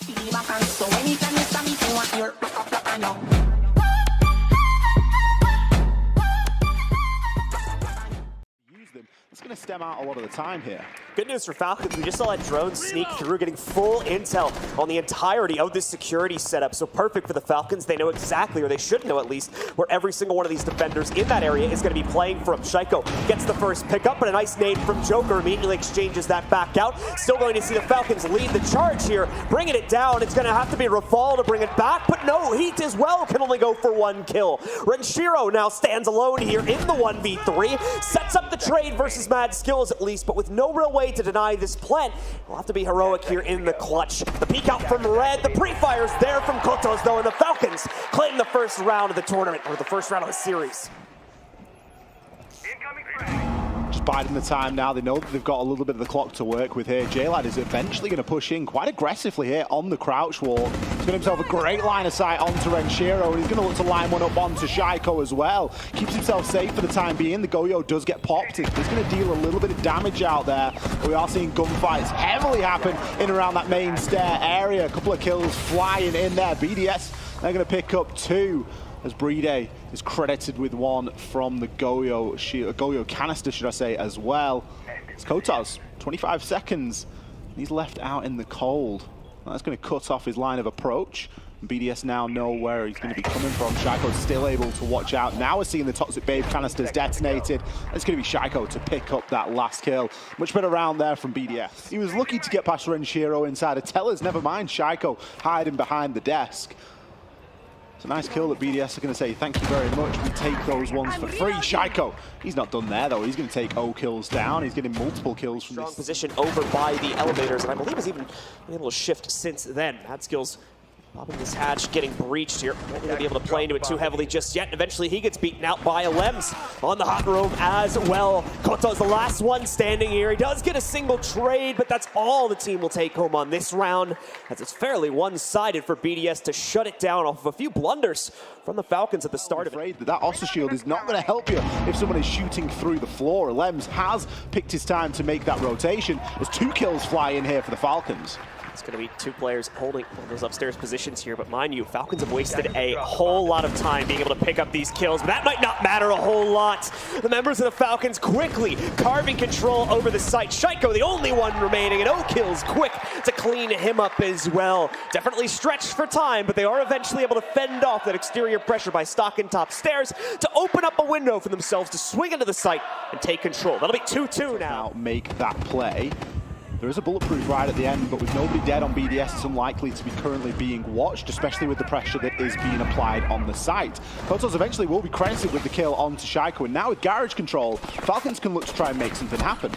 So anytime you stand me, you want your I know. It's going to stem out a lot of the time here. Good news for Falcons, we just saw that drone sneak through, getting full intel on the entirety of this security setup. So perfect for the Falcons. They know exactly, or they should know at least, where every single one of these defenders in that area is going to be playing from. Shaiko gets the first pickup, but a nice nade from Joker immediately exchanges that back out. Still going to see the Falcons lead the charge here, bringing it down. It's going to have to be Rafal to bring it back, but no, Heat as well can only go for one kill. Renshiro now stands alone here in the 1v3, sets up the trade versus Mad Skills at least, but with no real way to deny this plant. We'll have to be heroic here in the clutch. The peek out from Red, the pre-fire's there from Kotos though, and the Falcons claim the first round of the tournament, or the first round of the series. Just biding the time now. They know that they've got a little bit of the clock to work with here. J-Lad is eventually going to push in quite aggressively here on the crouch wall. He's got himself a great line of sight onto Renshiro, and he's going to look to line one up onto Shaiko as well. Keeps himself safe for the time being. The Goyo does get popped. He's going to deal a little bit of damage out there. But we are seeing gunfights heavily happen in around that main stair area. A couple of kills flying in there. BDS, they're going to pick up 2. As Brede is credited with 1 from the Goyo canister, should I say, as well. It's Kotos, 25 seconds. He's left out in the cold. That's going to cut off his line of approach. BDS now know where he's going to be coming from. Shaiko's still able to watch out. Now we're seeing the Toxic Babe canisters detonated. It's going to be Shaiko to pick up that last kill. Much better round there from BDS. He was lucky to get past Renshiro inside of Tellers. Never mind Shaiko hiding behind the desk. It's a nice kill that BDS are going to say, thank you very much, we take those ones for free. Shaiko, he's not done there though, he's going to take O kills down, he's getting multiple kills from strong this position over by the elevators, and I believe has even been able to shift since then. Mad Skills popping this hatch, getting breached here. Won't really be able to play into it too heavily just yet. Eventually he gets beaten out by a Lems on the hot room as well. Koto's the last one standing here. He does get a single trade, but that's all the team will take home on this round, as it's fairly one-sided for BDS to shut it down off of a few blunders from the Falcons at the start of it. That Oster Shield is not going to help you if someone is shooting through the floor. Lems has picked his time to make that rotation. There's 2 kills fly in here for the Falcons. It's going to be 2 players holding those upstairs positions here, but mind you, Falcons have wasted a whole lot of time being able to pick up these kills, but that might not matter a whole lot. The members of the Falcons quickly carving control over the site. Shaiko, the only one remaining, and O kills quick to clean him up as well. Definitely stretched for time, but they are eventually able to fend off that exterior pressure by stalking top stairs to open up a window for themselves to swing into the site and take control. That'll be 2-2 now. Make that play. There is a bulletproof ride at the end, but with nobody dead on BDS, it's unlikely to be currently being watched, especially with the pressure that is being applied on the site. Kotos eventually will be credited with the kill onto Shaiko, and now with garage control, Falcons can look to try and make something happen.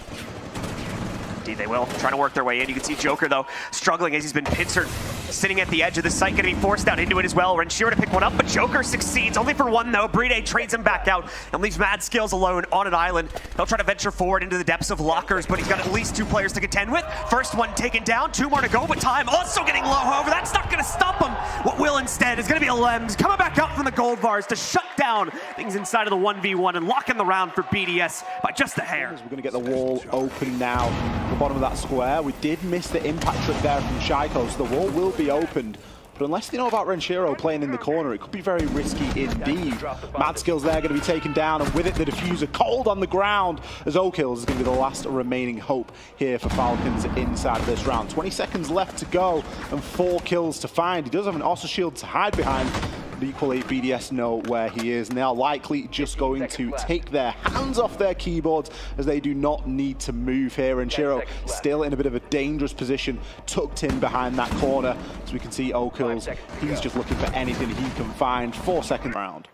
Indeed they will, trying to work their way in. You can see Joker, though, struggling as he's been pincered, sitting at the edge of the site, going to be forced down into it as well. Renshiro to pick one up, but Joker succeeds, only for 1, though. Brede trades him back out and leaves Mad Skills alone on an island. He'll try to venture forward into the depths of lockers, but he's got at least 2 players to contend with. First one taken down, 2 more to go, but time also getting low. However, that's not going to stop him. What will instead is going to be a Lems coming back out from the gold bars to shut down things inside of the 1v1 and lock in the round for BDS by just a hair. We're going to get the wall open now. The bottom of that square. We did miss the impact trick there from Shaiko, so the wall will be opened. But unless they know about Renshiro playing in the corner, it could be very risky indeed. Mad Skills there going to be taken down, and with it the diffuser cold on the ground, as O-Kills is going to be the last remaining hope here for Falcons inside of this round. 20 seconds left to go and 4 kills to find. He does have an Oster Shield to hide behind, but equally BDS know where he is, and they are likely just going to take their hands off their keyboards as they do not need to move here. And Shiro still in a bit of a dangerous position, tucked in behind that corner. As we can see, O-Kills, he's just looking for anything he can find. 4 seconds round.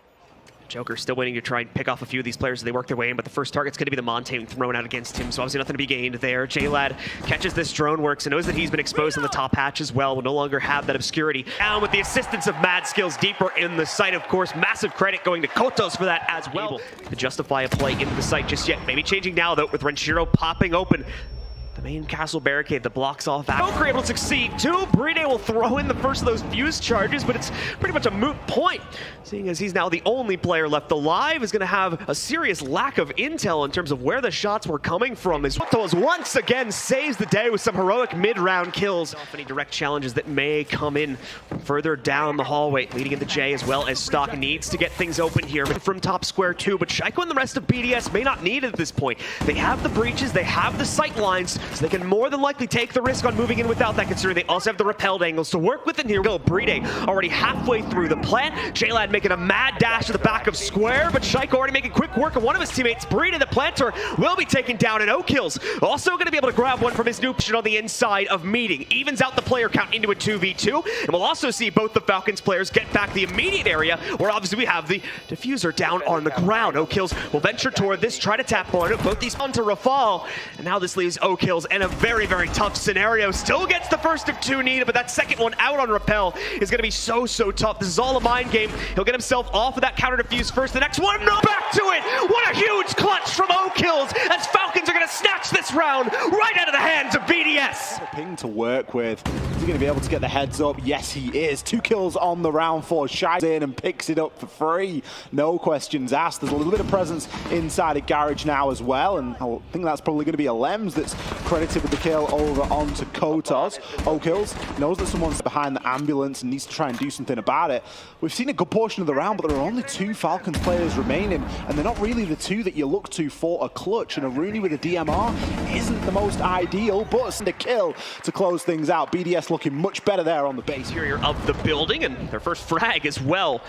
Joker still waiting to try and pick off a few of these players as they work their way in, but the first target's going to be the Montaigne thrown out against him, so obviously nothing to be gained there. J-Lad catches this drone works and knows that he's been exposed on the top hatch as well, will no longer have that obscurity. Down with the assistance of Mad Skills deeper in the site, of course. Massive credit going to Kotos for that as well. To justify a play into the site just yet. Maybe changing now, though, with Renshiro popping open. The main castle barricade that blocks off that. Joker able to succeed too. BDS will throw in the first of those fuse charges, but it's pretty much a moot point, seeing as he's now the only player left alive. Is going to have a serious lack of intel in terms of where the shots were coming from. As Those once again saves the day with some heroic mid-round kills. Off any direct challenges that may come in from further down the hallway, leading into J, as well as Stock needs to get things open here from top square too. But Shaiko and the rest of BDS may not need it at this point. They have the breaches, they have the sight lines, so they can more than likely take the risk on moving in without that, considering they also have the repelled angles to work with. And here we go, BDS already halfway through the plant. JLad making a mad dash to the back of square, but Shaiko already making quick work of one of his teammates. BDS, the planter, will be taken down, and O-Kills also going to be able to grab one from his new position on the inside of Meeting. Evens out the player count into a 2v2, and we'll also see both the Falcons players get back the immediate area, where obviously we have the diffuser down on the ground. O-Kills will venture toward this, try to tap on it. Both these onto Rafal, and now this leaves O-Kills in a very, very tough scenario. Still gets the first of two needed, but that second one out on Repel is going to be so tough. This is all a mind game. He'll get himself off of that counter defuse first. The next one, no, back to it. What a huge clutch from O-Kills, as Falcons are going to snatch this round right out of the hands of BDS. A ping to work with. Is he going to be able to get the heads up? Yes, he is. 2 kills on the round for Shai in and picks it up for free. No questions asked. There's a little bit of presence inside of Garage now as well, and I think that's probably going to be a Lems that's credited with the kill over onto Kotos. O-Kills knows that someone's behind the ambulance and needs to try and do something about it. We've seen a good portion of the round, but there are only 2 Falcons players remaining, and they're not really the 2 that you look to for a clutch, and a Rooney with a DMR isn't the most ideal, but it's a kill to close things out. BDS looking much better there on the base. Interior of the building, and their first frag as well.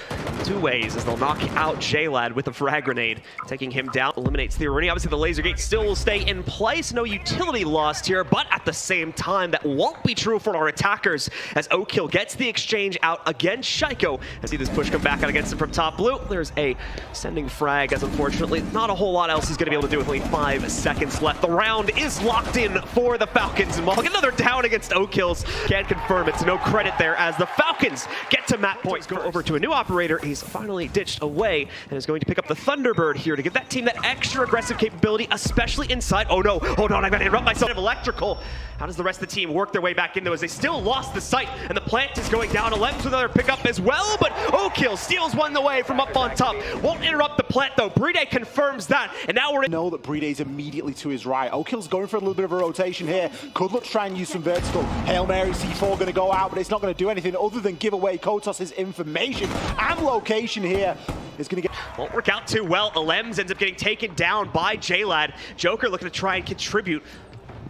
2 ways as they'll knock out JLad with a frag grenade, taking him down, eliminates the Rooney. Obviously the laser gate still will stay in place, no utility lost here, but at the same time that won't be true for our attackers, as O-Kill gets the exchange out against Shaiko. I see this push come back out against him from top blue. There's a sending frag, as unfortunately not a whole lot else he's going to be able to do with only 5 seconds left. The round is locked in for the Falcons, and we'll get another down against O-Kills. Can't confirm, it's no credit there, as the Falcons get to map points. Go over to a new operator. He's finally ditched away and is going to pick up the Thunderbird here to give that team that extra aggressive capability, especially inside. Oh no, hold on, I'm going to interrupt myself. Electrical. How does the rest of the team work their way back in, though, as they still lost the site, and the plant is going down. Lems with another pickup as well, but O-Kill steals one away from up on top. Won't interrupt the plant, though. BDS confirms that, and now we're in. Know that BDS immediately to his right. O-Kill's going for a little bit of a rotation here. Could look to try and use some vertical. Hail Mary C4 going to go out, but it's not going to do anything other than give away Kotos' information and location here. Is going to get... Won't work out too well. Lems ends up getting taken down by JLad. Joker looking to try and contribute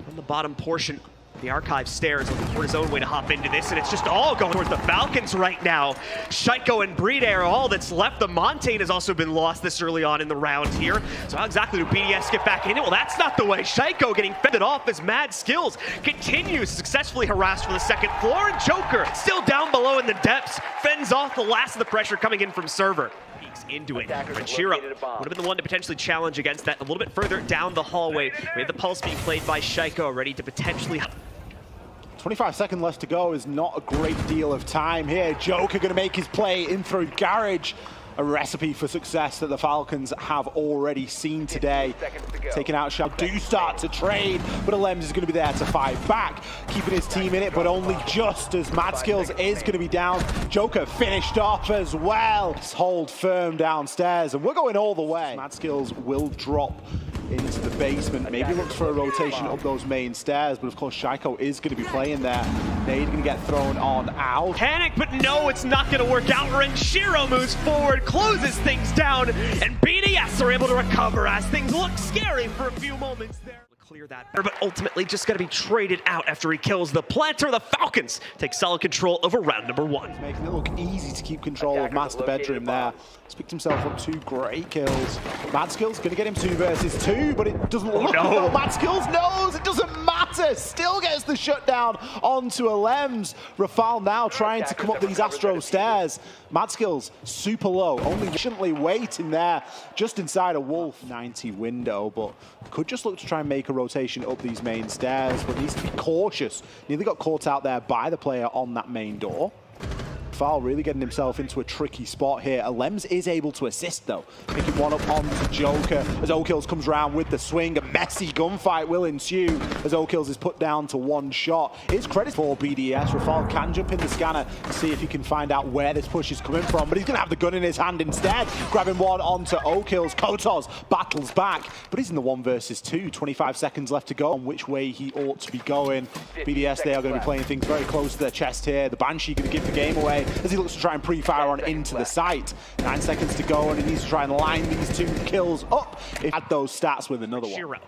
on the bottom portion. The archive stairs, looking for his own way to hop into this, and it's just all going towards the Falcons right now. Shaiko and BDS are all that's left. The Montaigne has also been lost this early on in the round here. So how exactly do BDS get back in it? Well, that's not the way. Shaiko getting fended off as Mad Skills continues successfully harassed for the second floor, and Joker still down below in the depths, fends off the last of the pressure coming in from server. Into it. Ranchiro would have been the one to potentially challenge against that a little bit further down the hallway. We have the pulse being played by Shaiko, ready to potentially... 25 seconds left to go is not a great deal of time here. Joker going to make his play in through Garage. A recipe for success that the Falcons have already seen today. Taking out Shao do start to trade, but Lems is going to be there to fight back, keeping his team in it, but only just, as Mad Skills is going to be down. Joker finished off as well. Just hold firm downstairs, and we're going all the way. Mad Skills will drop into the basement, maybe looks for a rotation up those main stairs, but of course Shaiko is going to be playing there. Nade going to get thrown on out. Panic, but no, it's not going to work out. Ranchiro moves forward, closes things down, and BDS are able to recover as things look scary for a few moments there. Clear that, but ultimately just going to be traded out after he kills the planter. The Falcons take solid control over round number 1. Making it look easy to keep control of Master Bedroom there. He's picked himself up 2 great kills. Mad Skills going to get him 2 versus 2, but it doesn't look well. Mad Skills knows it doesn't matter. Still gets the shutdown onto a Lems. Rafal now trying to come up these Astro stairs. Mad Skills super low, only patiently waiting there just inside a Wolf 90 window, but could just look to try and make a rotation up these main stairs, but needs to be cautious. Nearly got caught out there by the player on that main door. Rafal really getting himself into a tricky spot here. Alems is able to assist though, picking one up onto Joker as Okills comes around with the swing. A messy gunfight will ensue as Okills is put down to one shot. It's credit for BDS. Rafal can jump in the scanner to see if he can find out where this push is coming from, but he's going to have the gun in his hand instead. Grabbing one onto Okills. Kotos battles back, but he's in the 1 versus 2. 25 seconds left to go on which way he ought to be going. BDS, they are going to be playing things very close to their chest here. The Banshee going to give the game away as he looks to try and pre-fire on into the site. 9 seconds to go, and he needs to try and line these 2 kills up. If he had those stats with another one.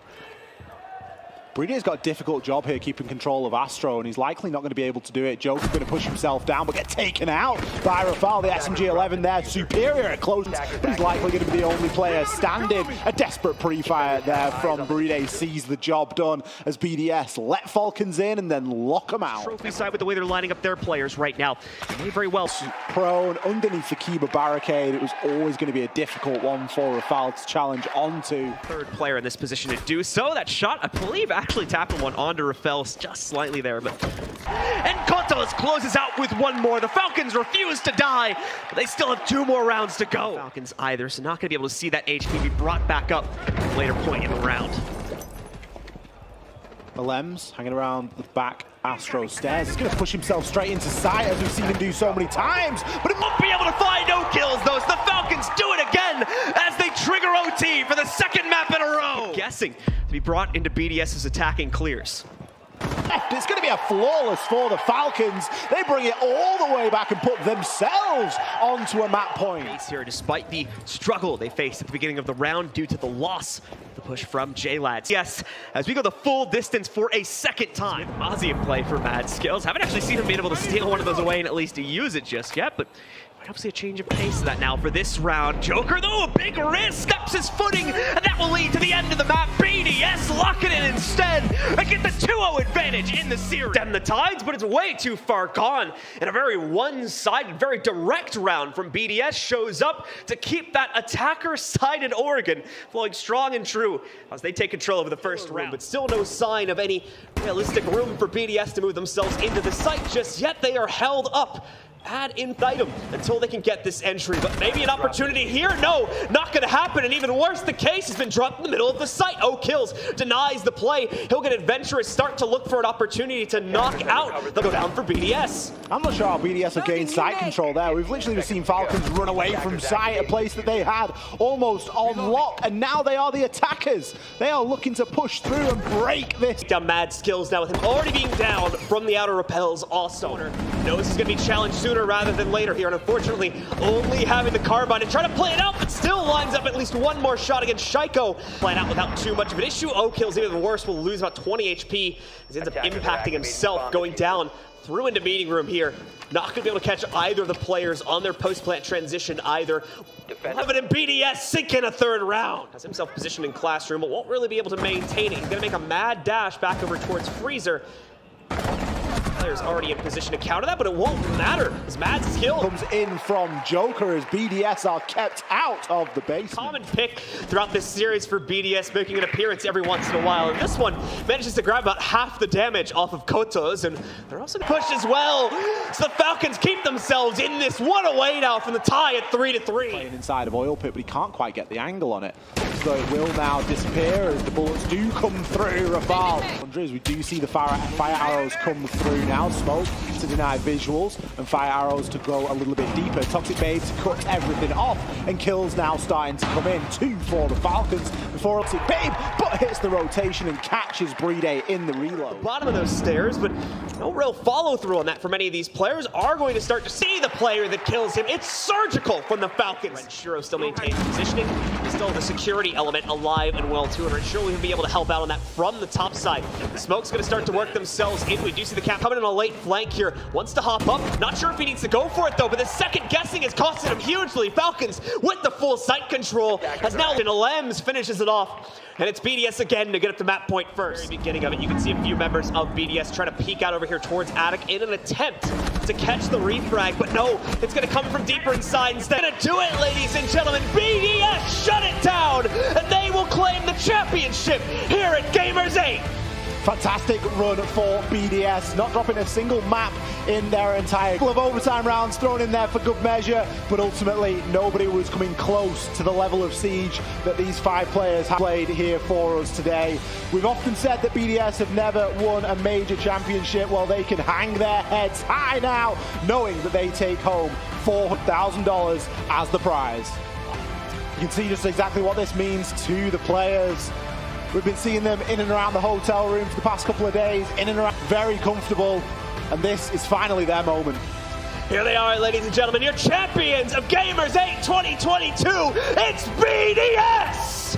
BDS got a difficult job here keeping control of Astro, and he's likely not going to be able to do it. Joker's going to push himself down, but get taken out by Rafal. The SMG-11 there, superior at close, but he's likely going to be the only player standing. A desperate pre-fire there from BDS sees the job done as BDS let Falcons in and then lock them out. Trophy side with the way they're lining up their players right now. They very well. Prone underneath the Kiba barricade. It was always going to be a difficult one for Rafal to challenge onto. Third player in this position to do so. That shot, I believe, actually tapping one onto Rafel just slightly there, but and Kotos closes out with one more. The Falcons refuse to die, but they still have 2 more rounds to go. Falcons either, so not going to be able to see that HP be brought back up at a later point in the round. Alems hanging around the back Astro stairs. He's going to push himself straight into sight as we've seen him do so many times, but it Won't be able to find no kills though, so the Falcons do it again as they trigger OT for the 2nd map in a row. Guessing to be brought into BDS's attacking clears. It's going to be a flawless for the Falcons. They bring it all the way back and put themselves onto a map point. Here, despite the struggle they faced at the beginning of the round due to the loss, the push from J-Lads. Yes, as we go the full distance for a 2nd time. Mozzie in play for Mad Skills. Haven't actually seen him being able to steal one of those away and at least to use it just yet, but obviously a change of pace of that now for this round. Joker, though, a big risk, steps his footing, and that will lead to the end of the map. BDS locking it instead and get the 2-0 advantage in the series. Stem the tides, but it's way too far gone. And a very one-sided, very direct round from BDS shows up to keep that attacker-sided Oregon flowing strong and true as they take control over the first round. But still no sign of any realistic room for BDS to move themselves into the site just yet. They are held up ad infinitum until they can get this entry, but maybe an opportunity here. No, not going to happen, and even worse, the case has been dropped in the middle of the site. Okills denies the play. He'll get adventurous, start to look for an opportunity to knock out. They'll go down for BDS. I'm not sure how BDS have gained site control there. We've literally just seen Falcons run away from site, a place that they had almost on lock, and now they are the attackers. They are looking to push through and break this. Down Mad Skills now with him already being down from the outer repels. Also knows he's going to be challenged sooner rather than later here, and unfortunately only having the carbine and trying to play it out, but still lines up at least 1 more shot against Shaiko. Playing out without too much of an issue. Okills, even worse, will lose about 20 HP as he ends up impacting himself, going down through into meeting room here. Not going to be able to catch either of the players on their post-plant transition either. Levin and BDS sink in a 3rd round. Has himself positioned in classroom, but won't really be able to maintain it. He's going to make a mad dash back over towards Freezer. Players already in position to counter that, but it won't matter as Mad Skill comes in from Joker as BDS are kept out of the base. Common pick throughout this series for BDS, making an appearance every once in a while, and this one manages to grab about half the damage off of Kotos, and they're also pushed as well. So the Falcons keep themselves in this one away now from the tie at 3-3. Playing inside of Oil Pit, but he can't quite get the angle on it. So it will now disappear as the bullets do come through Rafal. As we do see the fire arrows come through now. Smoke to deny visuals and fire arrows to go a little bit deeper. Toxic Babes cuts everything off and kills now starting to come in. 2 for the Falcons before Toxic Babe, but hits the rotation and catches Brede in the reload. Bottom of those stairs, but no real follow through on that for many of these players. Are going to start to see the player that kills him. It's surgical from the Falcons. Shiro still maintains positioning. He's still the security element alive and well too, and Shiro will be able to help out on that from the top side. The Smoke's going to start to work themselves in. We do see the cap coming in a late flank here. Wants to hop up. Not sure if he needs to go for it though, but the second guessing has costed him hugely. Falcons with the full sight control has now Alems finishes it off. And it's BDS again to get up to map point first. Very beginning of it, you can see a few members of BDS trying to peek out over here towards Attic in an attempt to catch the refrag, but no, it's going to come from deeper inside instead. Gonna do it, ladies and gentlemen. BDS shut it down, and they will claim the championship here at GAMERS8. Fantastic run for BDS, not dropping a single map in their entire couple of overtime rounds thrown in there for good measure, but ultimately nobody was coming close to the level of siege that these 5 players have played here for us today. We've often said that BDS have never won a major championship. Well, they can hang their heads high now, knowing that they take home $4,000 as the prize. You can see just exactly what this means to the players. We've been seeing them in and around the hotel room for the past couple of days, in and around, very comfortable, and this is finally their moment. Here they are, ladies and gentlemen, your champions of GAMERS8 2022. It's BDS!